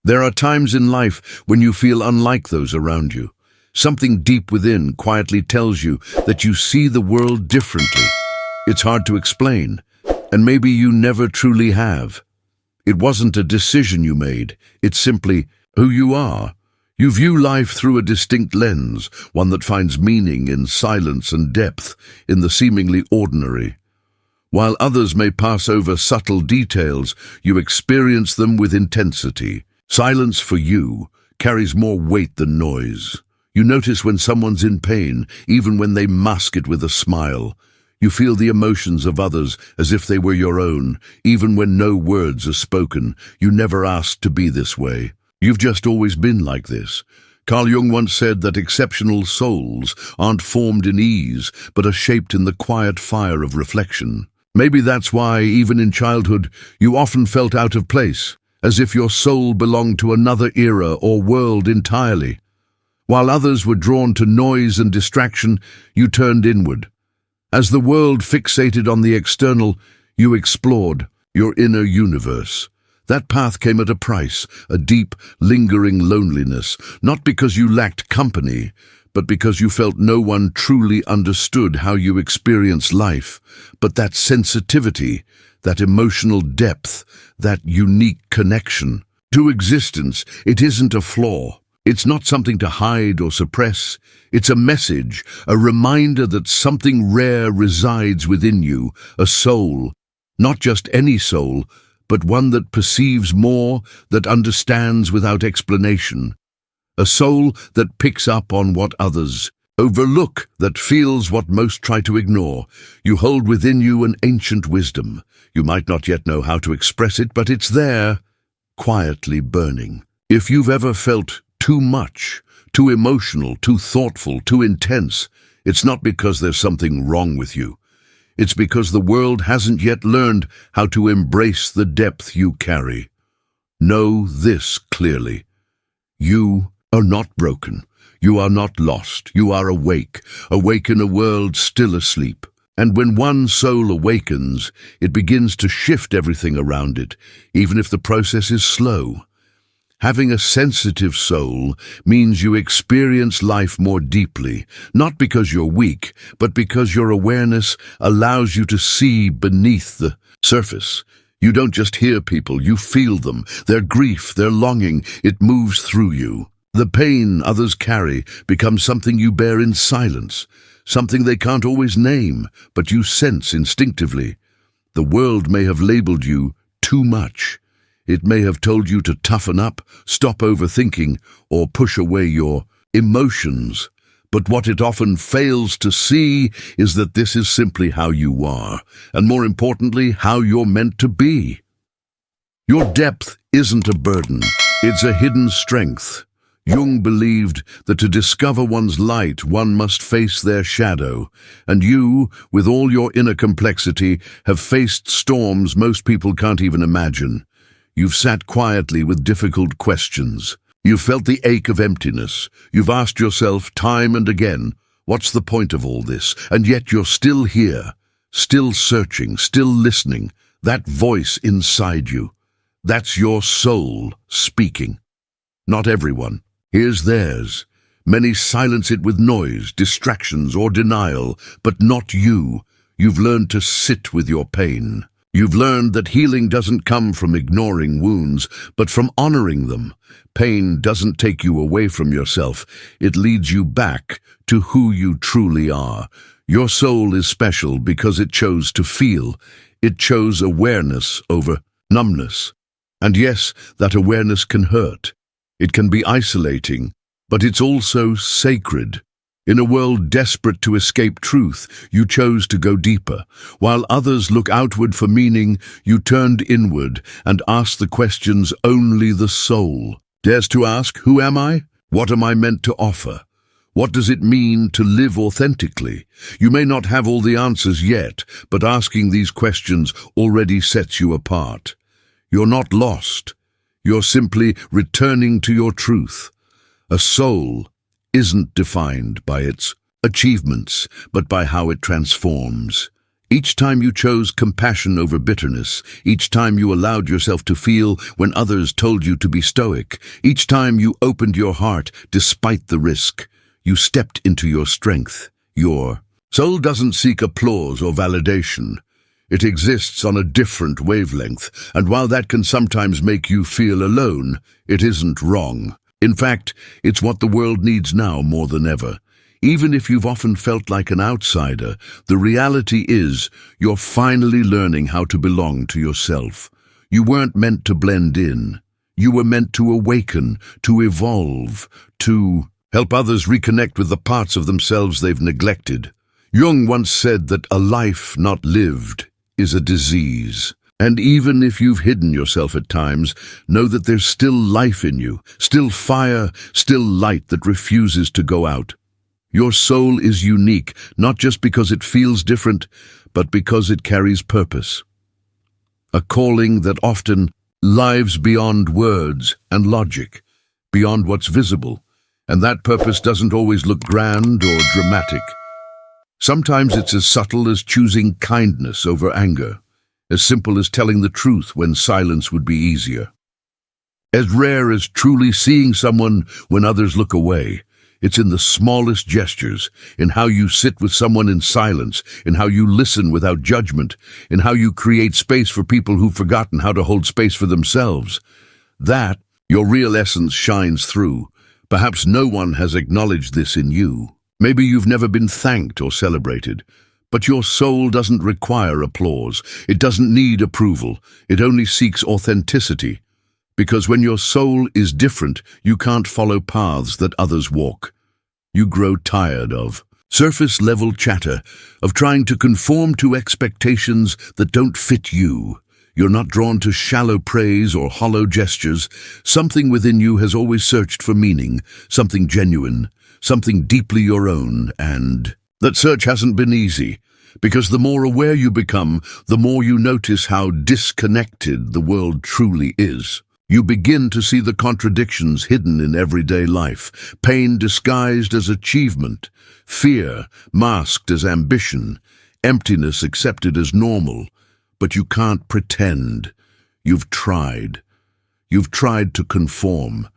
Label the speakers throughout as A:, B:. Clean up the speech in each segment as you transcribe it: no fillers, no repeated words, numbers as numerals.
A: There are times in life when you feel unlike those around you. Something deep within quietly tells you that you see the world differently. It's hard to explain, and maybe you never truly have. It wasn't a decision you made, it's simply who you are. You view life through a distinct lens, one that finds meaning in silence and depth in the seemingly ordinary. While others may pass over subtle details, you experience them with intensity. Silence for you carries more weight than noise. You notice when someone's in pain, even when they mask it with a smile. You feel the emotions of others as if they were your own, even when no words are spoken. You never asked to be this way. You've just always been like this. Carl Jung once said that exceptional souls aren't formed in ease, but are shaped in the quiet fire of reflection. Maybe that's why, even in childhood, you often felt out of place, as if your soul belonged to another era or world entirely. While others were drawn to noise and distraction, you turned inward. As the world fixated on the external, you explored your inner universe. That path came at a price, a deep, lingering loneliness, not because you lacked company, but because you felt no one truly understood how you experienced life. But that sensitivity, that emotional depth, that unique connection to existence, it isn't a flaw. It's not something to hide or suppress. It's a message, a reminder that something rare resides within you, a soul. Not just any soul, but one that perceives more, that understands without explanation. A soul that picks up on what others overlook, that feels what most try to ignore. You hold within you an ancient wisdom. You might not yet know how to express it, but it's there, quietly burning. If you've ever felt too much, too emotional, too thoughtful, too intense, it's not because there's something wrong with you. It's because the world hasn't yet learned how to embrace the depth you carry. Know this clearly. You are not broken. You are not lost. You are awake, awake in a world still asleep. And when one soul awakens, it begins to shift everything around it, even if the process is slow. Having a sensitive soul means you experience life more deeply, not because you're weak, but because your awareness allows you to see beneath the surface. You don't just hear people, you feel them, their grief, their longing, it moves through you. The pain others carry becomes something you bear in silence, something they can't always name, but you sense instinctively. The world may have labeled you too much. It may have told you to toughen up, stop overthinking, or push away your emotions. But what it often fails to see is that this is simply how you are, and more importantly, how you're meant to be. Your depth isn't a burden, it's a hidden strength. Jung believed that to discover one's light, one must face their shadow, and you, with all your inner complexity, have faced storms most people can't even imagine. You've sat quietly with difficult questions. You've felt the ache of emptiness. You've asked yourself time and again, what's the point of all this? And yet you're still here, still searching, still listening. That voice inside you, that's your soul speaking. Not everyone hears theirs. Many silence it with noise, distractions, or denial, but not you. You've learned to sit with your pain. You've learned that healing doesn't come from ignoring wounds, but from honoring them. Pain doesn't take you away from yourself. It leads you back to who you truly are. Your soul is special because it chose to feel. It chose awareness over numbness. And yes, that awareness can hurt. It can be isolating, but it's also sacred. In a world desperate to escape truth, you chose to go deeper. While others look outward for meaning, you turned inward and asked the questions only the soul dares to ask. Who am I? What am I meant to offer? What does it mean to live authentically? You may not have all the answers yet, but asking these questions already sets you apart. You're not lost. You're simply returning to your truth. A soul isn't defined by its achievements, but by how it transforms. Each time you chose compassion over bitterness, each time you allowed yourself to feel when others told you to be stoic, each time you opened your heart despite the risk, you stepped into your strength. Your soul doesn't seek applause or validation. It exists on a different wavelength, and while that can sometimes make you feel alone, it isn't wrong. In fact, it's what the world needs now more than ever. Even if you've often felt like an outsider, the reality is you're finally learning how to belong to yourself. You weren't meant to blend in. You were meant to awaken, to evolve, to help others reconnect with the parts of themselves they've neglected. Jung once said that a life not lived is a disease. And even if you've hidden yourself at times, know that there's still life in you, still fire, still light that refuses to go out. Your soul is unique, not just because it feels different, but because it carries purpose. A calling that often lives beyond words and logic, beyond what's visible, and that purpose doesn't always look grand or dramatic. Sometimes it's as subtle as choosing kindness over anger, as simple as telling the truth when silence would be easier. As rare as truly seeing someone when others look away, it's in the smallest gestures, in how you sit with someone in silence, in how you listen without judgment, in how you create space for people who've forgotten how to hold space for themselves. That, your real essence shines through. Perhaps no one has acknowledged this in you. Maybe you've never been thanked or celebrated, but your soul doesn't require applause. It doesn't need approval. It only seeks authenticity. Because when your soul is different, you can't follow paths that others walk. You grow tired of surface-level chatter, of trying to conform to expectations that don't fit you. You're not drawn to shallow praise or hollow gestures. Something within you has always searched for meaning, something genuine, something deeply your own, and that search hasn't been easy. Because the more aware you become, the more you notice how disconnected the world truly is. You begin to see the contradictions hidden in everyday life, pain disguised as achievement, fear masked as ambition, emptiness accepted as normal. But you can't pretend. You've tried. You've tried to conform,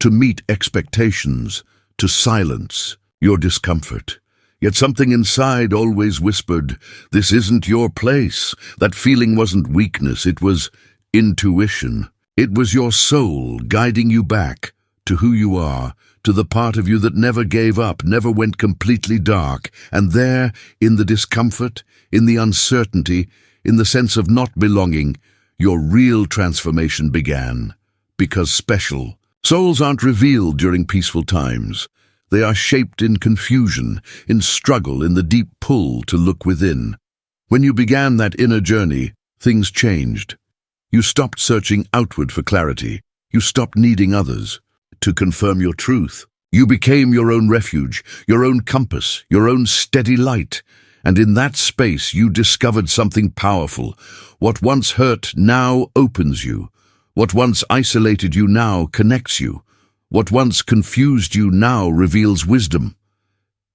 A: to meet expectations, to silence your discomfort. Yet something inside always whispered, "This isn't your place." That feeling wasn't weakness, it was intuition. It was your soul guiding you back to who you are, to the part of you that never gave up, never went completely dark. And there, in the discomfort, in the uncertainty, in the sense of not belonging, your real transformation began. Because special souls aren't revealed during peaceful times. They are shaped in confusion, in struggle, in the deep pull to look within. When you began that inner journey, things changed. You stopped searching outward for clarity. You stopped needing others to confirm your truth. You became your own refuge, your own compass, your own steady light. And in that space you discovered something powerful. What once hurt now opens you. What once isolated you now connects you. What once confused you now reveals wisdom.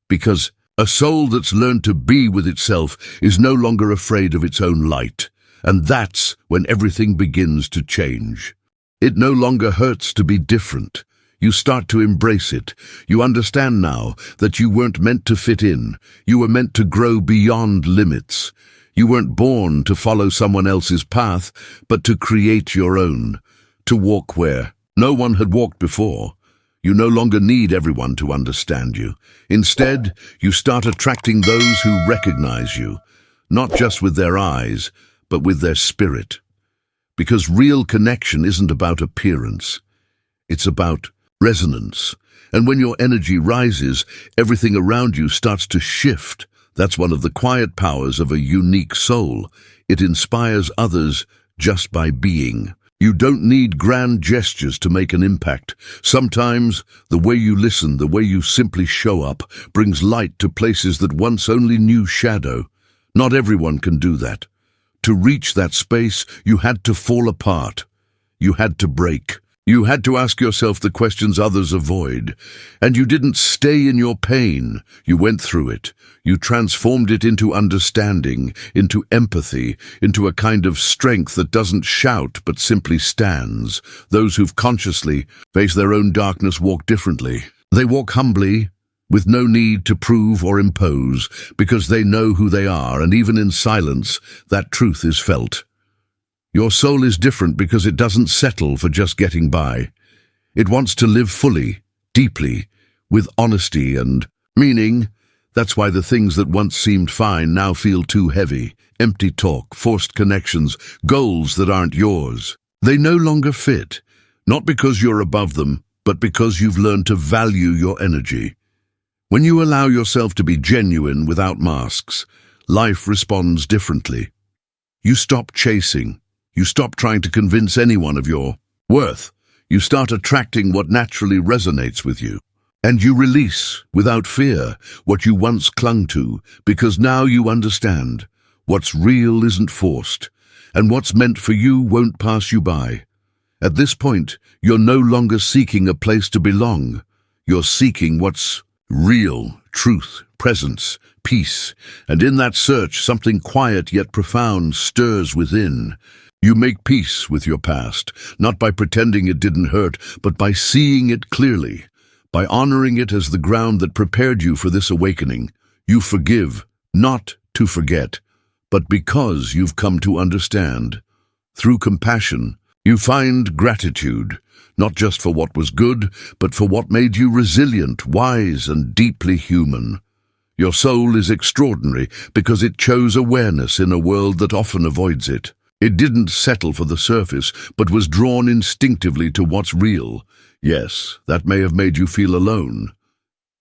A: Because a soul that's learned to be with itself is no longer afraid of its own light. And that's when everything begins to change. It no longer hurts to be different. You start to embrace it. You understand now that you weren't meant to fit in. You were meant to grow beyond limits. You weren't born to follow someone else's path, but to create your own. To walk where no one had walked before. You no longer need everyone to understand you. Instead, you start attracting those who recognize you, not just with their eyes, but with their spirit. Because real connection isn't about appearance. It's about resonance. And when your energy rises, everything around you starts to shift. That's one of the quiet powers of a unique soul. It inspires others just by being. You don't need grand gestures to make an impact. Sometimes, the way you listen, the way you simply show up, brings light to places that once only knew shadow. Not everyone can do that. To reach that space, you had to fall apart. You had to break. You had to ask yourself the questions others avoid. And you didn't stay in your pain. You went through it. You transformed it into understanding, into empathy, into a kind of strength that doesn't shout but simply stands. Those who've consciously faced their own darkness walk differently. They walk humbly, with no need to prove or impose, because they know who they are, and even in silence, that truth is felt. Your soul is different because it doesn't settle for just getting by. It wants to live fully, deeply, with honesty and meaning. That's why the things that once seemed fine now feel too heavy. Empty talk, forced connections, goals that aren't yours. They no longer fit, not because you're above them, but because you've learned to value your energy. When you allow yourself to be genuine without masks, life responds differently. You stop chasing. You stop trying to convince anyone of your worth. You start attracting what naturally resonates with you. And you release, without fear, what you once clung to, because now you understand what's real isn't forced, and what's meant for you won't pass you by. At this point, you're no longer seeking a place to belong. You're seeking what's real, truth, presence, peace, and in that search, something quiet yet profound stirs within. You make peace with your past, not by pretending it didn't hurt, but by seeing it clearly, by honoring it as the ground that prepared you for this awakening. You forgive, not to forget, but because you've come to understand. Through compassion, you find gratitude, not just for what was good, but for what made you resilient, wise, and deeply human. Your soul is extraordinary because it chose awareness in a world that often avoids it. It didn't settle for the surface, but was drawn instinctively to what's real. Yes, that may have made you feel alone.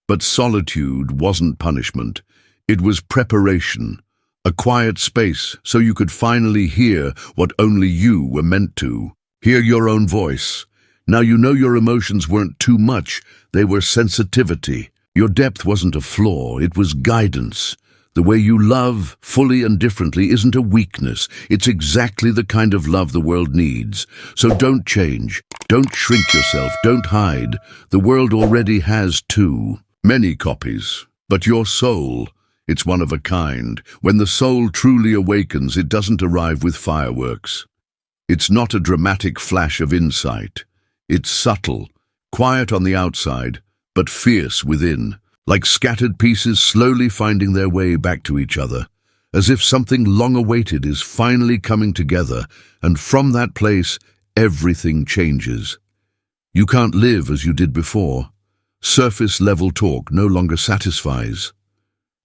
A: But solitude wasn't punishment. It was preparation, a quiet space so you could finally hear what only you were meant to. Hear your own voice. Now you know your emotions weren't too much, they were sensitivity. Your depth wasn't a flaw, it was guidance. The way you love, fully and differently, isn't a weakness. It's exactly the kind of love the world needs. So don't change. Don't shrink yourself. Don't hide. The world already has too many copies. But your soul, it's one of a kind. When the soul truly awakens, it doesn't arrive with fireworks. It's not a dramatic flash of insight. It's subtle, quiet on the outside, but fierce within. Like scattered pieces slowly finding their way back to each other, as if something long awaited is finally coming together, and from that place, everything changes. You can't live as you did before. Surface-level talk no longer satisfies.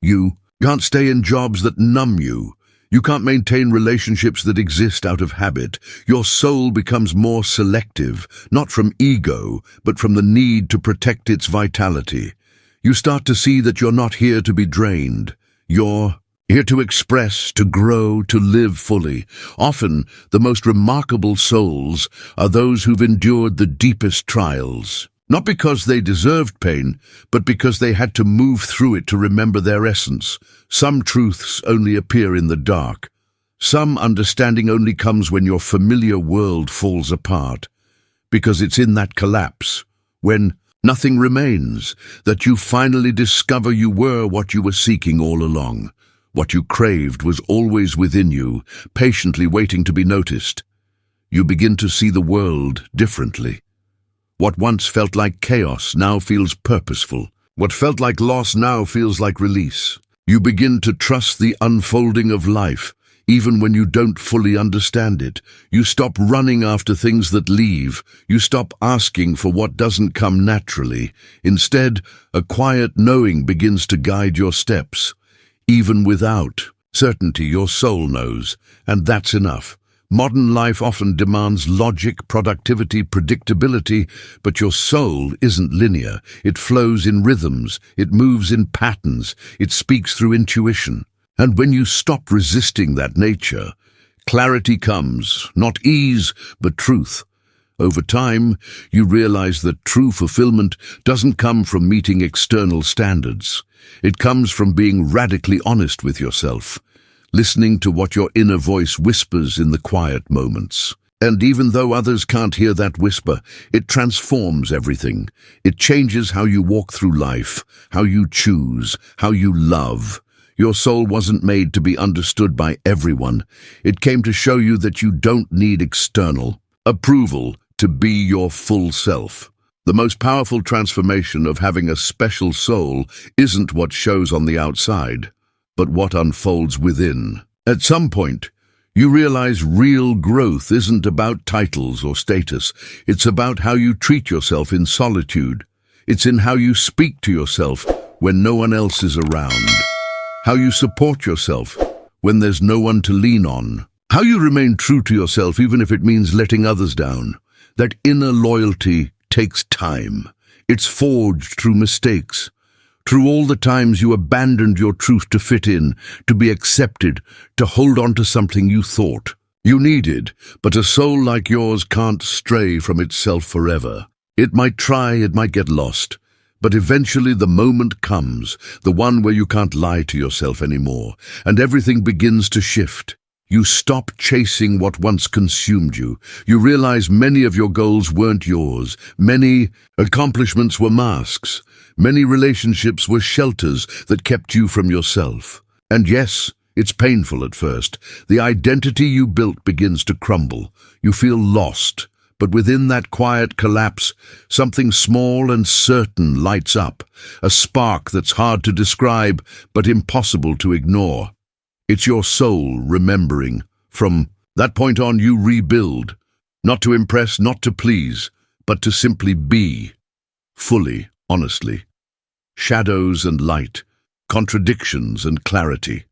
A: You can't stay in jobs that numb you. You can't maintain relationships that exist out of habit. Your soul becomes more selective, not from ego, but from the need to protect its vitality. You start to see that you're not here to be drained. You're here to express, to grow, to live fully. Often, the most remarkable souls are those who've endured the deepest trials. Not because they deserved pain, but because they had to move through it to remember their essence. Some truths only appear in the dark. Some understanding only comes when your familiar world falls apart. Because it's in that collapse, when nothing remains, that you finally discover you were what you were seeking all along. What you craved was always within you, patiently waiting to be noticed. You begin to see the world differently. What once felt like chaos now feels purposeful. What felt like loss now feels like release. You begin to trust the unfolding of life, even when you don't fully understand it. You stop running after things that leave. You stop asking for what doesn't come naturally. Instead, a quiet knowing begins to guide your steps. Even without certainty, your soul knows, and that's enough. Modern life often demands logic, productivity, predictability, but your soul isn't linear. It flows in rhythms, it moves in patterns, it speaks through intuition. And when you stop resisting that nature, clarity comes, not ease, but truth. Over time, you realize that true fulfillment doesn't come from meeting external standards. It comes from being radically honest with yourself, listening to what your inner voice whispers in the quiet moments. And even though others can't hear that whisper, it transforms everything. It changes how you walk through life, how you choose, how you love. Your soul wasn't made to be understood by everyone. It came to show you that you don't need external approval to be your full self. The most powerful transformation of having a special soul isn't what shows on the outside, but what unfolds within. At some point, you realize real growth isn't about titles or status. It's about how you treat yourself in solitude. It's in how you speak to yourself when no one else is around. How you support yourself when there's no one to lean on. How you remain true to yourself even if it means letting others down. That inner loyalty takes time. It's forged through mistakes. Through all the times you abandoned your truth to fit in, to be accepted, to hold on to something you thought you needed. But a soul like yours can't stray from itself forever. It might try, it might get lost, but eventually the moment comes, the one where you can't lie to yourself anymore, and everything begins to shift. You stop chasing what once consumed you. You realize many of your goals weren't yours. Many accomplishments were masks. Many relationships were shelters that kept you from yourself. And yes, it's painful at first. The identity you built begins to crumble. You feel lost. But within that quiet collapse, something small and certain lights up. A spark that's hard to describe, but impossible to ignore. It's your soul remembering. From that point on, you rebuild. Not to impress, not to please, but to simply be. Fully, honestly. Shadows and light, contradictions and clarity.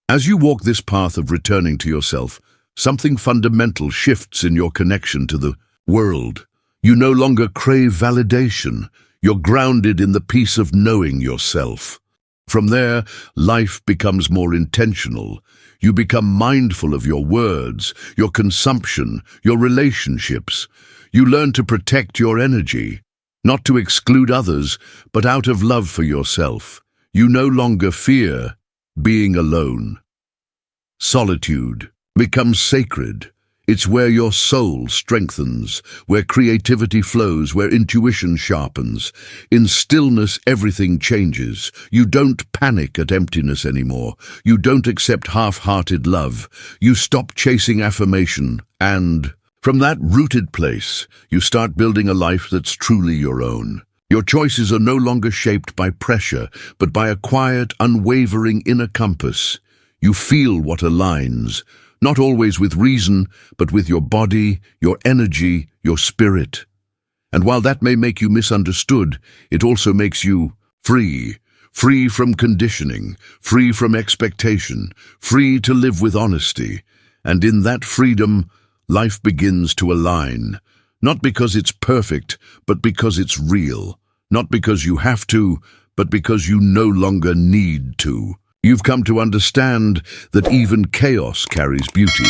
A: As you walk this path of returning to yourself, something fundamental shifts in your connection to the world. You no longer crave validation. You're grounded in the peace of knowing yourself. From there, life becomes more intentional. You become mindful of your words, your consumption, your relationships. You learn to protect your energy, not to exclude others, but out of love for yourself. You no longer fear being alone. Solitude becomes sacred. It's where your soul strengthens, where creativity flows, where intuition sharpens. In stillness, everything changes. You don't panic at emptiness anymore. You don't accept half-hearted love. You stop chasing affirmation, and from that rooted place, you start building a life that's truly your own. Your choices are no longer shaped by pressure, but by a quiet, unwavering inner compass. You feel what aligns, not always with reason, but with your body, your energy, your spirit. And while that may make you misunderstood, it also makes you free. Free from conditioning, free from expectation, free to live with honesty. And in that freedom, life begins to align. Not because it's perfect, but because it's real. Not because you have to, but because you no longer need to. You've come to understand that even chaos carries beauty,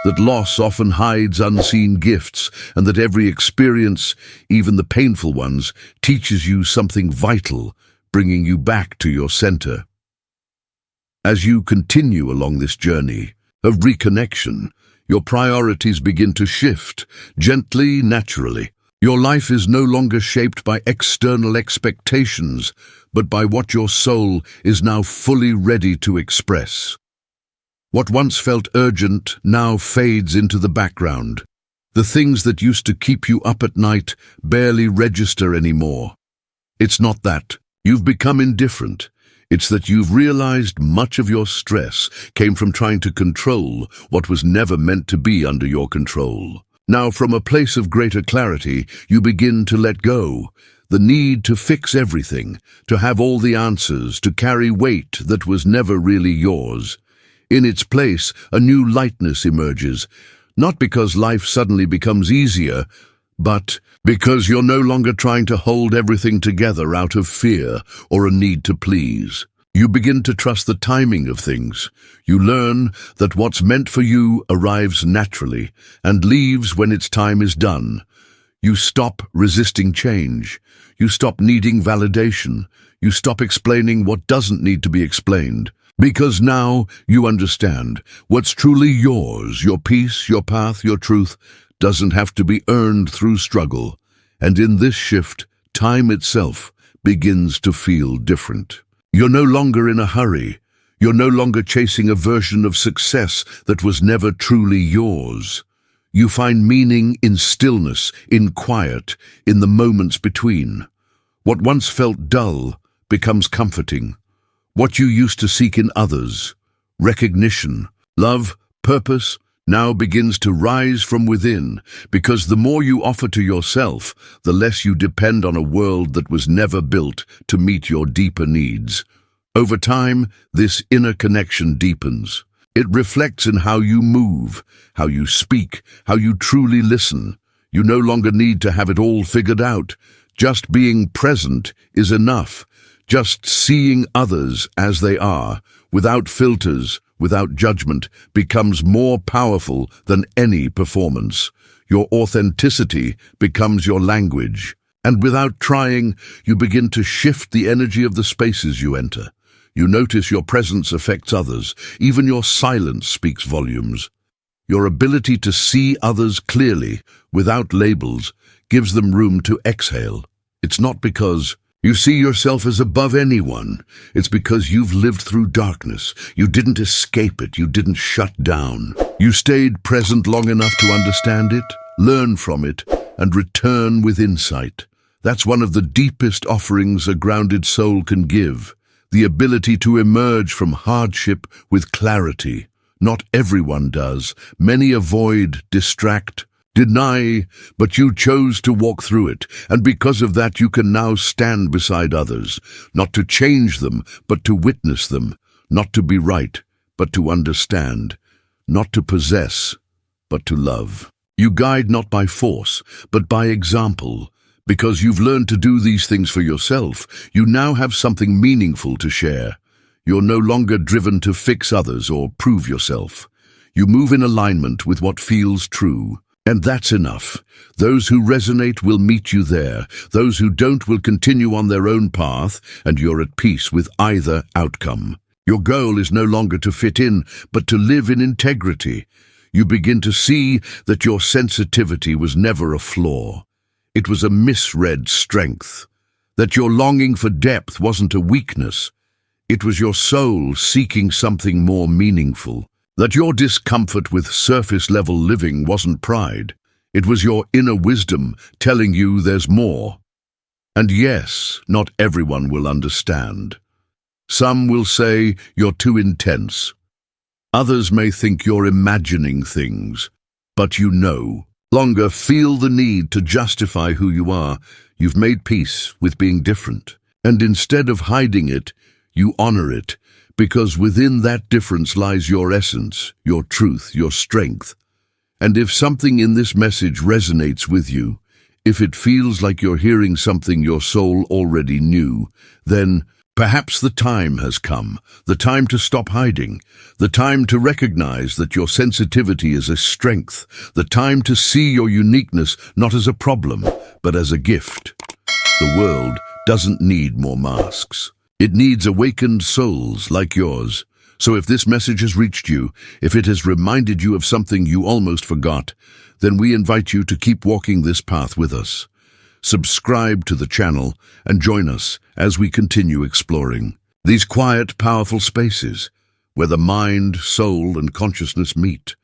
A: that loss often hides unseen gifts, and that every experience, even the painful ones, teaches you something vital, bringing you back to your center. As you continue along this journey of reconnection, your priorities begin to shift, gently, naturally. Your life is no longer shaped by external expectations, but by what your soul is now fully ready to express. What once felt urgent now fades into the background. The things that used to keep you up at night barely register anymore. It's not that you've become indifferent. It's that you've realized much of your stress came from trying to control what was never meant to be under your control. Now, from a place of greater clarity, you begin to let go. The need to fix everything, to have all the answers, to carry weight that was never really yours. In its place, a new lightness emerges, not because life suddenly becomes easier, but because you're no longer trying to hold everything together out of fear or a need to please. You begin to trust the timing of things. You learn that what's meant for you arrives naturally and leaves when its time is done. You stop resisting change. You stop needing validation. You stop explaining what doesn't need to be explained. Because now you understand what's truly yours, your peace, your path, your truth, doesn't have to be earned through struggle. And in this shift, time itself begins to feel different. You're no longer in a hurry. You're no longer chasing a version of success that was never truly yours. You find meaning in stillness, in quiet, in the moments between. What once felt dull becomes comforting. What you used to seek in others, recognition, love, purpose, now begins to rise from within, because the more you offer to yourself, the less you depend on a world that was never built to meet your deeper needs. Over time, this inner connection deepens. It reflects in how you move, how you speak, how you truly listen. You no longer need to have it all figured out. Just being present is enough. Just seeing others as they are, without filters, without judgment, becomes more powerful than any performance. Your authenticity becomes your language. And without trying, you begin to shift the energy of the spaces you enter. You notice your presence affects others. Even your silence speaks volumes. Your ability to see others clearly, without labels, gives them room to exhale. It's not because you see yourself as above anyone. It's because you've lived through darkness. You didn't escape it. You didn't shut down. You stayed present long enough to understand it, learn from it, and return with insight. That's one of the deepest offerings a grounded soul can give. The ability to emerge from hardship with clarity. Not everyone does. Many avoid, distract, deny, but you chose to walk through it, and because of that you can now stand beside others, not to change them, but to witness them, not to be right, but to understand, not to possess, but to love. You guide not by force, but by example. Because you've learned to do these things for yourself, you now have something meaningful to share. You're no longer driven to fix others or prove yourself. You move in alignment with what feels true. And that's enough. Those who resonate will meet you there. Those who don't will continue on their own path, and you're at peace with either outcome. Your goal is no longer to fit in, but to live in integrity. You begin to see that your sensitivity was never a flaw. It was a misread strength. That your longing for depth wasn't a weakness. It was your soul seeking something more meaningful. That your discomfort with surface-level living wasn't pride. It was your inner wisdom telling you there's more. And yes, not everyone will understand. Some will say you're too intense. Others may think you're imagining things. But you no longer feel the need to justify who you are. You've made peace with being different. And instead of hiding it, you honor it. Because within that difference lies your essence, your truth, your strength. And if something in this message resonates with you, if it feels like you're hearing something your soul already knew, then perhaps the time has come, the time to stop hiding, the time to recognize that your sensitivity is a strength, the time to see your uniqueness not as a problem, but as a gift. The world doesn't need more masks. It needs awakened souls like yours. So if this message has reached you, if it has reminded you of something you almost forgot, then we invite you to keep walking this path with us. Subscribe to the channel and join us as we continue exploring these quiet, powerful spaces where the mind, soul, and consciousness meet.